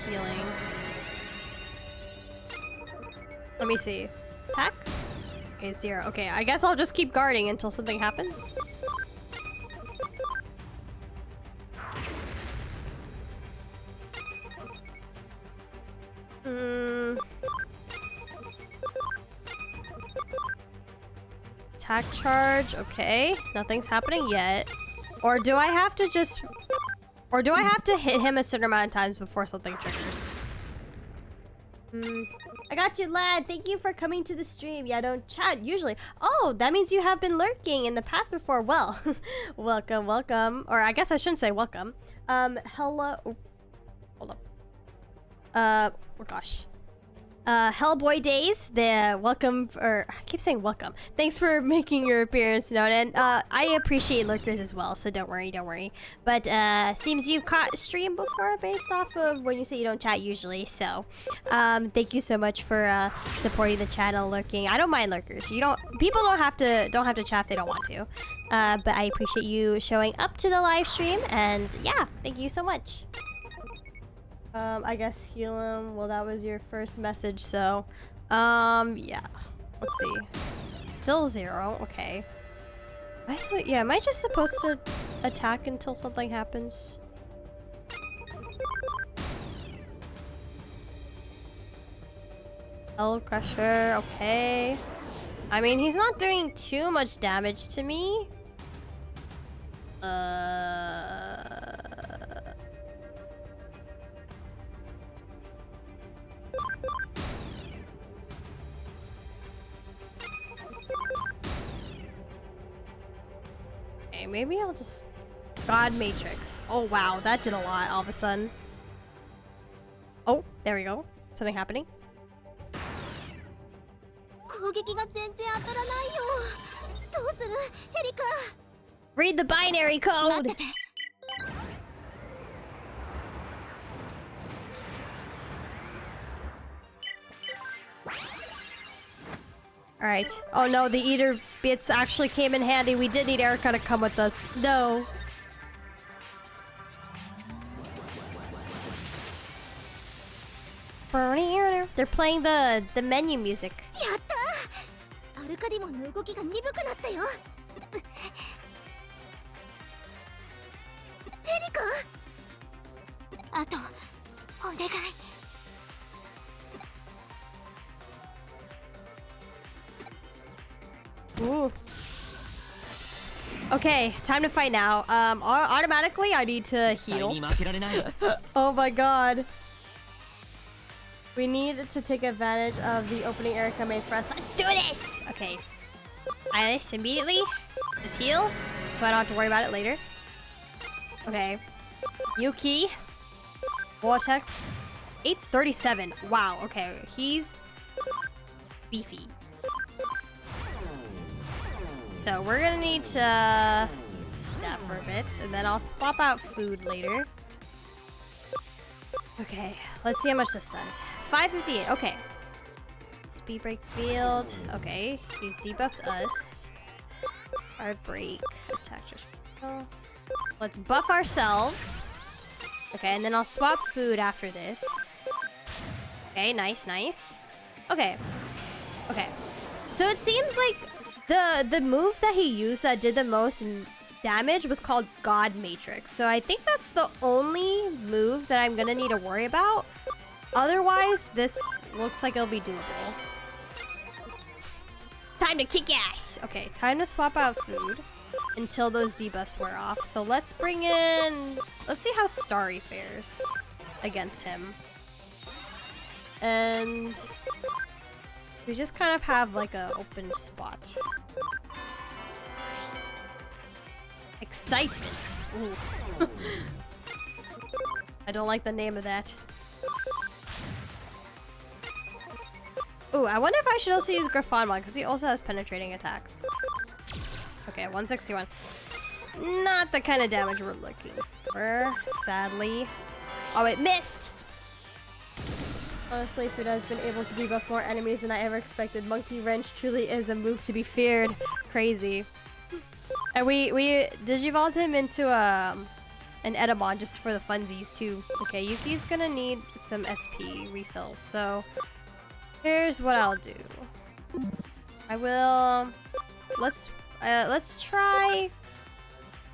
healing. Let me see. Attack? Okay, 0. Okay, I guess I'll just keep guarding until something happens. Attack charge, okay. Nothing's happening yet. Or do I have to just... Or do I have to hit him a certain amount of times before something triggers? I got you, lad. Thank you for coming to the stream. Yeah, I don't chat usually. Oh, that means you have been lurking in the past before. Well, welcome, welcome. Or I guess I shouldn't say welcome. Hello. Oh, hold up. Oh gosh. Hellboy Days, the welcome, or I keep saying welcome. Thanks for making your appearance known, and I appreciate lurkers as well, so don't worry, don't worry. But seems you caught stream before based off of when you say you don't chat usually, so thank you so much for supporting the channel, lurking. I don't mind lurkers. People don't have to chat if they don't want to. But I appreciate you showing up to the live stream, and yeah, thank you so much. I guess heal him. Well, that was your first message, so yeah. Let's see. Still 0. Okay. Am I just supposed to attack until something happens? Hell Crusher. Okay. I mean, he's not doing too much damage to me. Okay, maybe I'll just... God Matrix. Oh wow, that did a lot all of a sudden. Oh, there we go. Something happening. Read the binary code! Alright. Oh no, the eater bits actually came in handy. We did need Erika to come with us. No. They're playing the menu music. Arcadiamon の動きが鈍くなったよ。エリカ？あとお願い。Ooh. Okay, time to fight now. Automatically I need to heal. Oh my god. We need to take advantage of the opening Erika made for us. Let's do this! Okay. Iris, immediately. Just heal, so I don't have to worry about it later. Okay. Yuki. Vortex. 837. Wow, okay. He's beefy. So we're gonna need to stab for a bit, and then I'll swap out food later. Okay, let's see how much this does. 558, okay. Speed break field, okay. He's debuffed us. Hard break, attack. Let's buff ourselves. Okay, and then I'll swap food after this. Okay, nice, nice. Okay, okay. So it seems like the move that he used that did the most damage was called God Matrix. So I think that's the only move that I'm gonna need to worry about. Otherwise, this looks like it'll be doable. Time to kick ass! Okay, time to swap out food until those debuffs wear off. So let's bring in... Let's see how Starry fares against him. And... we just kind of have like an open spot. Excitement. Ooh. I don't like the name of that. Ooh, I wonder if I should also use Griffonmon, because he also has penetrating attacks. Okay, 161. Not the kind of damage we're looking for, sadly. Oh, it missed! Honestly, Fuda has been able to debuff more enemies than I ever expected. Monkey Wrench truly is a move to be feared. Crazy. And we digivolved him into an Edamon just for the funsies too. Okay, Yuki's gonna need some SP refills, so here's what I'll do. I will let's try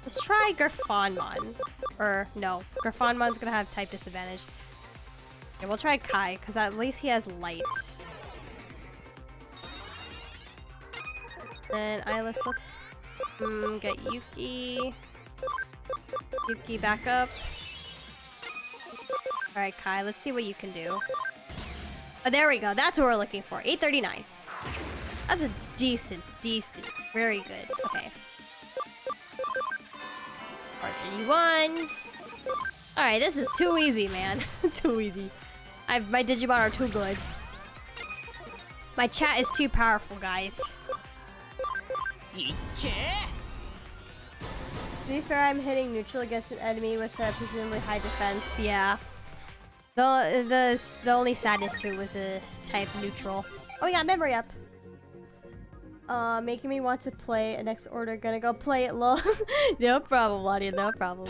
Griffonmon. Or no, Griffonmon's gonna have type disadvantage. Okay, we'll try Kai, because at least he has light. Then let's get Yuki. Yuki back up. Alright, Kai, let's see what you can do. Oh, there we go. That's what we're looking for. 839. That's a decent. Very good. Okay. 431. Alright, this is too easy, man. Too easy. My Digimon are too good. My chat is too powerful, guys. To be fair, I'm hitting neutral against an enemy with a presumably high defense. Yeah. The only sadness to it was a type neutral. Oh, we got memory up. Making me want to play a next order. Gonna go play it, lol. No problem, Ladia. No problem.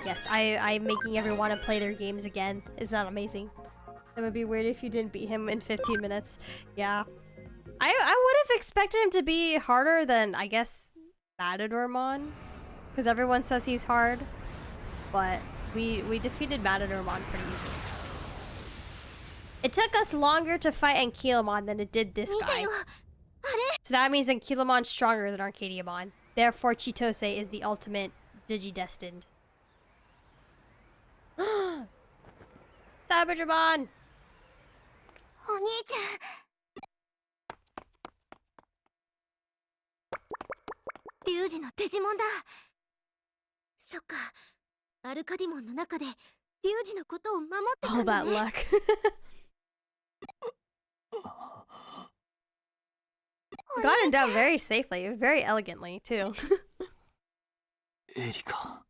Yes, I'm making everyone want to play their games again. Isn't that amazing? It would be weird if you didn't beat him in 15 minutes. Yeah. I would have expected him to be harder than, I guess, Matadormon. Because everyone says he's hard. But we defeated Matadormon pretty easily. It took us longer to fight Ankylamon than it did this guy. So that means Ankylamon's stronger than Arcadiamon. Therefore, Chitose is the ultimate Digidestined. Cybertron! お兄ちゃん。リュウジのデジモンだ。そっか。アルカディモンの中でリュウジのことを守ってた All んだ that ね。 luck. Got him down very safely, very elegantly, too. エリカ。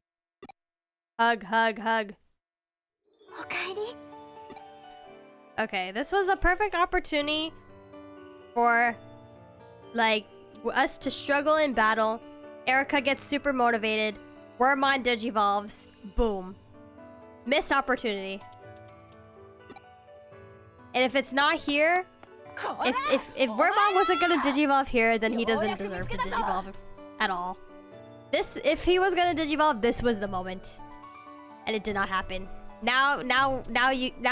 Hug, hug, hug. おかえり。 Okay, this was the perfect opportunity for, like, us to struggle in battle. Erika gets super motivated. Wormmon digivolves. Boom. Missed opportunity. And if it's not here, if Wormmon wasn't gonna digivolve here, then he doesn't deserve to digivolve at all. If he was gonna digivolve, this was the moment. And it did not happen. Now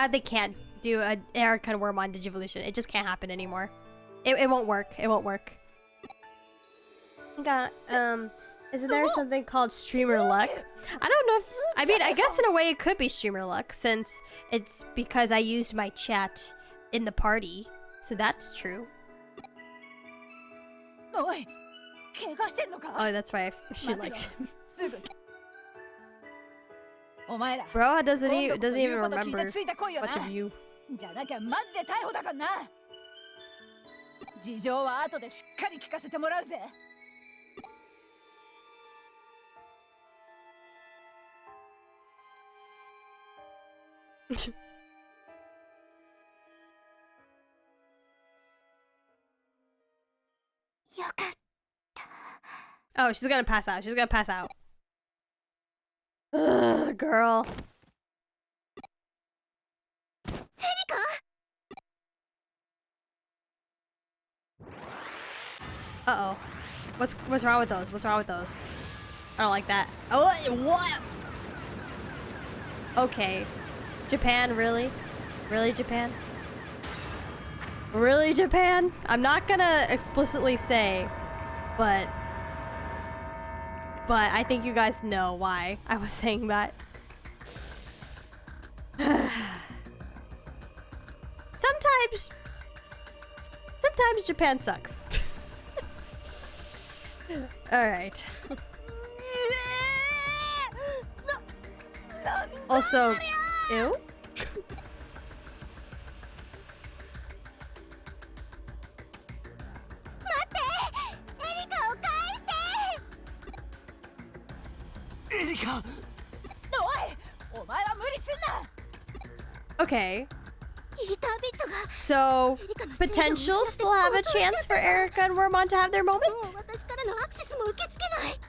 they can't do an Erika and Wormmon digivolution. It just can't happen anymore. It won't work. It won't work. Isn't there something called streamer luck? I don't know if, I mean, I guess in a way it could be streamer luck, since it's because I used my chat in the party. So that's true. おい、怪我してんのか? Oh, that's right. She liked him. すぐ。お前ら。 Bro doesn't even remember 聞いてついてこいよな。 much of you. じゃなきゃマジで逮捕だからな。事情は後でしっかり聞かせてもらうぜ。 よかった。 Oh, she's gonna pass out. She's gonna pass out. Ugh, girl. エリカ? Uh-oh. What's wrong with those? What's wrong with those? I don't like that. Oh, what? Okay. Japan, really? Really, Japan? Really, Japan? I'm not gonna explicitly say, but I think you guys know why I was saying that. Sometimes Japan sucks. All right. Also, ew. エリカ。おい、お前は無理すんな。 Okay. イータービットが So, potential still have a chance for Erika and Wormon to have their も moment? う私からのアクセスも受け付けない。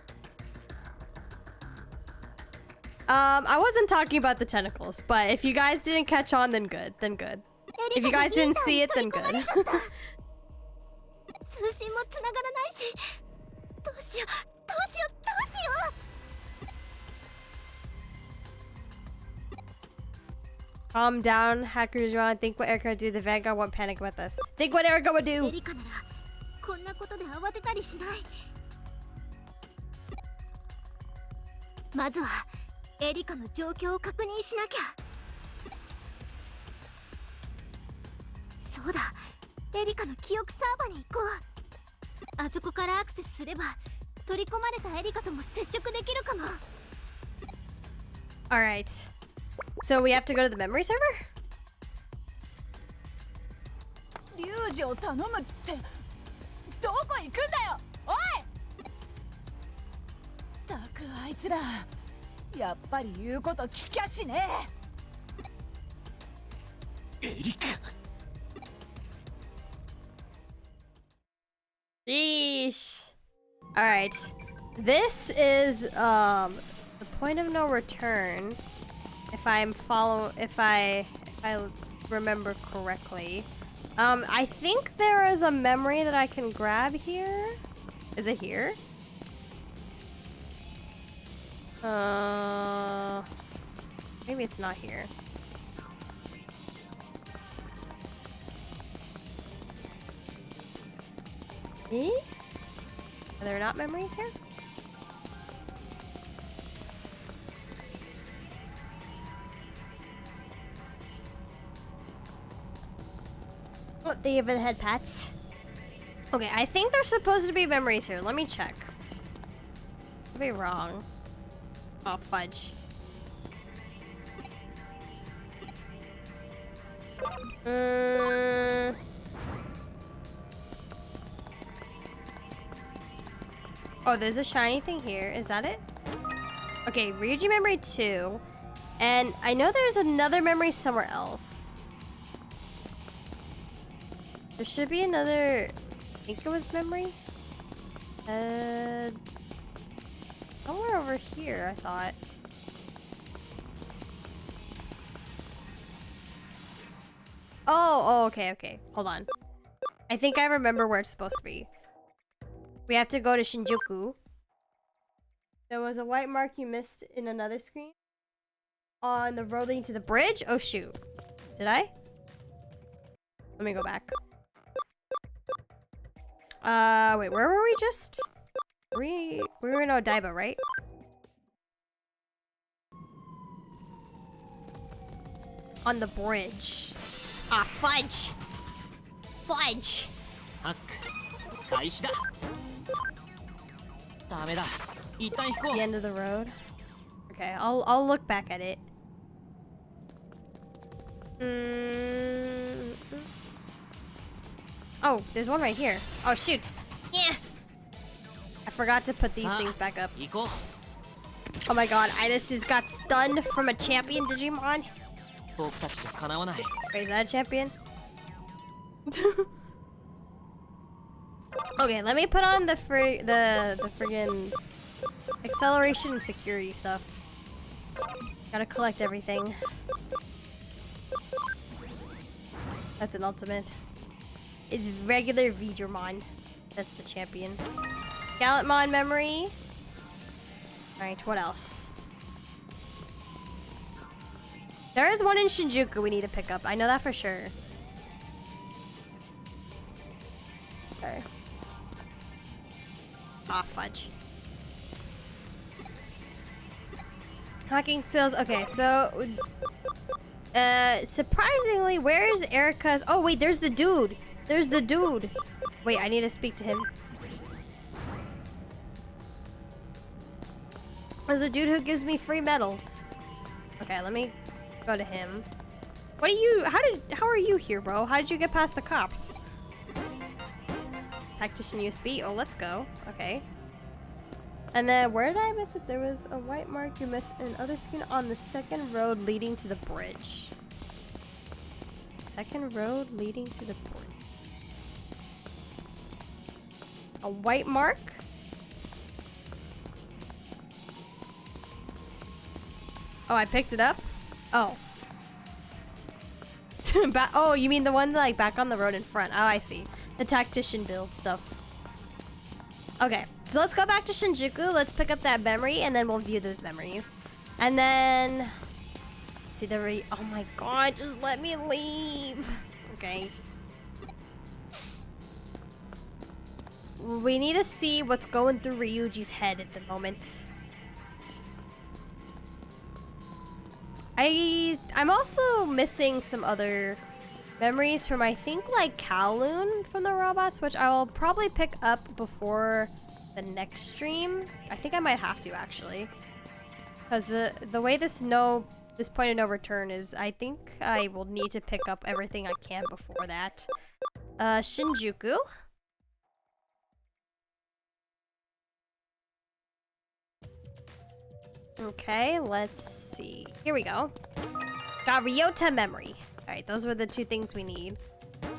I wasn't talking about the tentacles, but if you guys didn't catch on, then good. Then good. If you guys didn't see it, then good. 通信も繋がらないし、どうしよう、どうしよう、どうしよう。 Calm down, hackers. Think what Erika would do. The Vanguard won't panic about this. Think what Erika would エ do. リカならこんなことで慌てたりしない。まずはエリカの状況を確認しなきゃ。そうだ、エリカの記憶サーバーに行こう。あそこからアクセスすれば取り込まれたエリカとも接触できるかも。 All right. So we have to go to the memory server? リュウジを頼むってどこ行くんだよ。おい。たくあいつらやっぱり言うこと聞きゃしねえ。エリカ。 Yeesh. All right. This is the point of no return. If I remember correctly. I think there is a memory that I can grab here. Is it here? Maybe it's not here. Eh? Are there not memories here? Oh, thank you for the head pats. Okay, I think there's supposed to be memories here. Let me check. Could be wrong. Oh, fudge. Oh, there's a shiny thing here. Is that it? Okay, Ryujii memory 2. And I know there's another memory somewhere else. There should be another... I think it was memory? Somewhere over here, I thought. Oh, okay. Hold on. I think I remember where it's supposed to be. We have to go to Shinjuku. There was a white mark you missed in another screen. On the road leading to the bridge? Oh, shoot. Did I? Let me go back. Wait, where were we just? We were in Odaiba, right? On the bridge. Ah, fudge! Fudge! ハック開始だ。ダメだ。一旦引こ The う。 end of the road. Okay, I'll look back at it. Oh, there's one right here. Oh shoot! Yeah. I forgot to put these things back up. 行こう。 Oh my god, Itis has got stunned from a champion Digimon. 僕たちじゃかなわない。 Wait, is that a champion? Okay, let me put on the friggin' acceleration and security stuff. Gotta collect everything. That's an ultimate. It's regular Digimon. That's the champion. Gallantmon memory. Alright, what else? There is one in Shinjuku we need to pick up. I know that for sure. Okay. Ah, fudge. Hacking skills. Okay, so... surprisingly, where's Erika's... Oh, wait, there's the dude. There's the dude. Wait, I need to speak to him. There's a dude who gives me free medals. Okay, let me go to him. What are you, how are you here, bro? How did you get past the cops? Tactician USB, oh, let's go. Okay. And then, where did I miss it? There was a white mark you missed in other screen on the second road leading to the bridge. Second road leading to the bridge. A white mark? Oh, I picked it up? Oh. Oh, you mean the one like back on the road in front. Oh, I see. The tactician build stuff. Okay, so let's go back to Shinjuku. Let's pick up that memory, and then we'll view those memories. And then... see the oh my god, just let me leave. Okay. We need to see what's going through Ryuji's head at the moment. I'm also missing some other memories from, I think, like Kowloon from the robots, which I will probably pick up before the next stream. I think I might have to, actually, because the way this point of no return is, I think I will need to pick up everything I can before that. Shinjuku. Okay, let's see. Here we go. Got Ryota memory. Alright, those were the two things we need.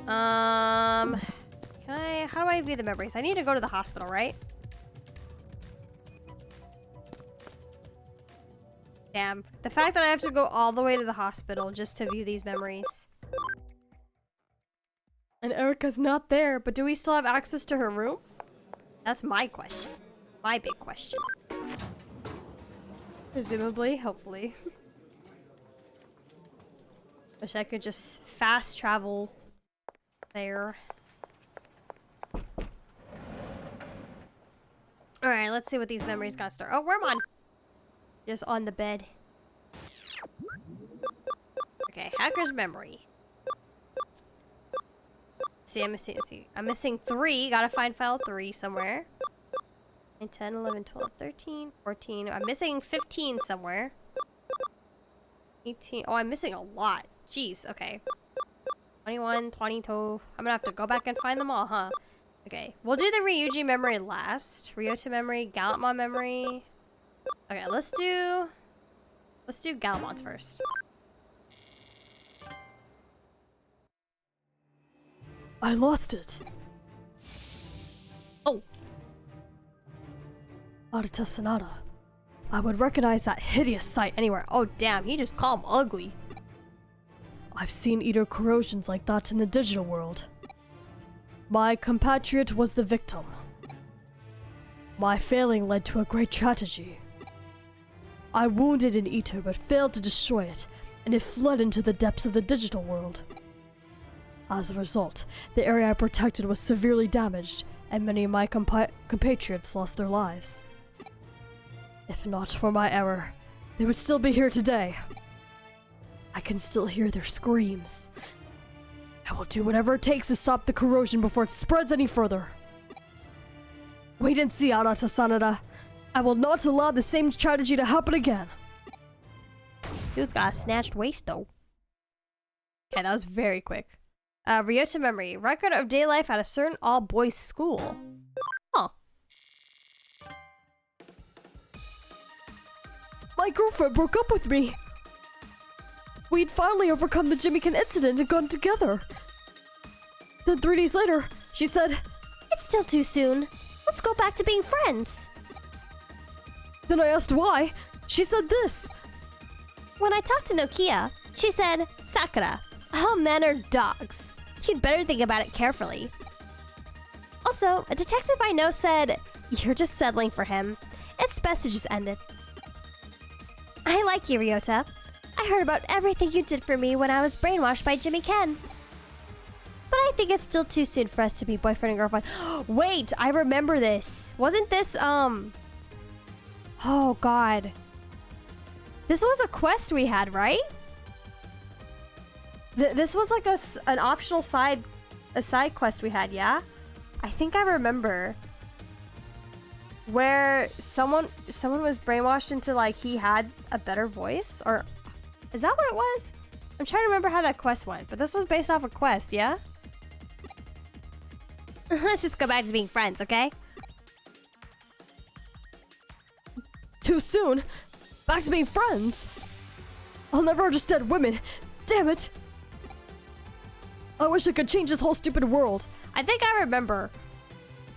How do I view the memories? I need to go to the hospital, right? Damn. The fact that I have to go all the way to the hospital just to view these memories. And Erika's not there, but do we still have access to her room? That's my question. My big question. Presumably, hopefully. Wish I could just fast travel there. Alright, let's see what these memories got started. Oh, Wormon! Just on the bed. Okay, hacker's memory. Let's see, I'm missing 3. Gotta find file 3 somewhere. 9, 10, 11, 12, 13, 14. I'm missing 15 somewhere. 18. Oh, I'm missing a lot. Jeez, okay. 21, 22. I'm gonna have to go back and find them all, huh? Okay, we'll do the Ryujii memory last. Ryota memory, Gallantmon memory. Okay, let's do Gallantmon's first. I lost it. Oh. Arata Sanada. I would recognize that hideous sight anywhere. Oh, damn, he just called him ugly. I've seen eater corrosions like that in the digital world. My compatriot was the victim. My failing led to a great tragedy. I wounded an eater but failed to destroy it, and it fled into the depths of the digital world. As a result, the area I protected was severely damaged, and many of my compatriots lost their lives. If not for my error, they would still be here today. I can still hear their screams. I will do whatever it takes to stop the corrosion before it spreads any further. Wait and see, Arata Sanada. I will not allow the same tragedy to happen again. Dude's got a snatched waist, though. Okay, that was very quick. Ryota memory. Record of day life at a certain all-boys school. Huh. My girlfriend broke up with me. We'd finally overcome the Jimmy-can incident and gone together. Then 3 days later, she said, It's still too soon. Let's go back to being friends. Then I asked why. She said this. When I talked to Nokia, she said, Sakura, all men are dogs. You'd better think about it carefully. Also, a detective I know said, you're just settling for him. It's best to just end it. I like you, Ryota. I heard about everything you did for me when I was brainwashed by Jimmy Ken. But I think it's still too soon for us to be boyfriend and girlfriend. Wait, I remember this. Wasn't this, oh god. This was a quest we had, right? This was like an optional side quest we had, yeah? I think I remember. Where someone was brainwashed into like he had a better voice, or Is that what it was? I'm trying to remember how that quest went, but this was based off a quest, yeah? Let's just go back to being friends, okay? Too soon? Back to being friends? I'll never understand women. Damn it. I wish I could change this whole stupid world. I think I remember.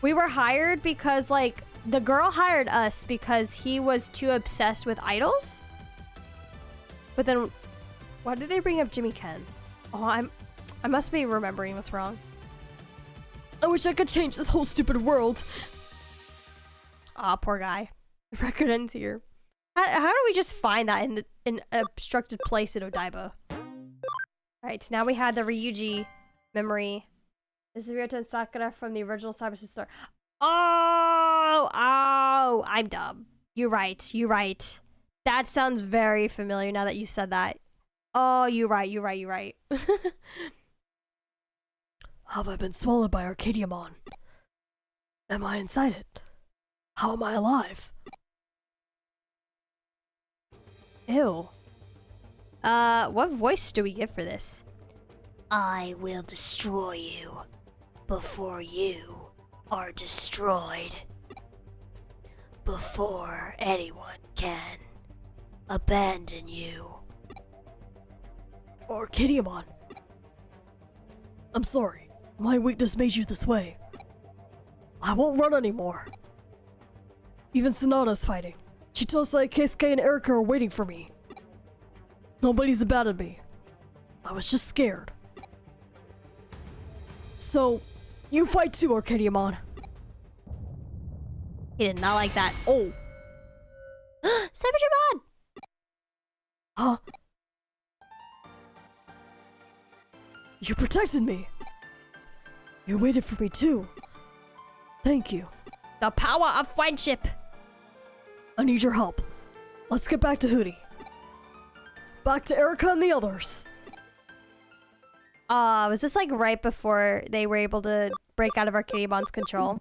We were hired because, like, the girl hired us because he was too obsessed with idols. But then, why did they bring up Jimmy Ken? Oh, I must be remembering this wrong. I wish I could change this whole stupid world. Aw, poor guy. The record ends here. How do we just find that in an obstructed place in Odaiba? Alright, now we had the Ryujii memory. This is Ryota and Sakura from the original Cyber Sister. Oh, I'm dumb. You're right. That sounds very familiar now that you said that. Oh, you're right. Have I been swallowed by Arcadiamon? Am I inside it? How am I alive? Ew. What voice do we give for this? I will destroy you before you are destroyed. Before anyone can abandon you. Arcadiamon. I'm sorry. My weakness made you this way. I won't run anymore. Even Sonata's fighting. Chitose, Keisuke, and Erika are waiting for me. Nobody's abandoned me. I was just scared. So, you fight too, Arcadiamon. He did not like that. Oh. Cybertron! Huh? You protected me. You waited for me too. Thank you. The power of friendship. I need your help. Let's get back to Hootie. Back to Erika and the others. Was this like right before they were able to break out of Arcadiamon's control?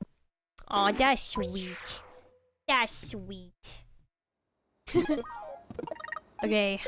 Aw, that's sweet. That's sweet. Okay.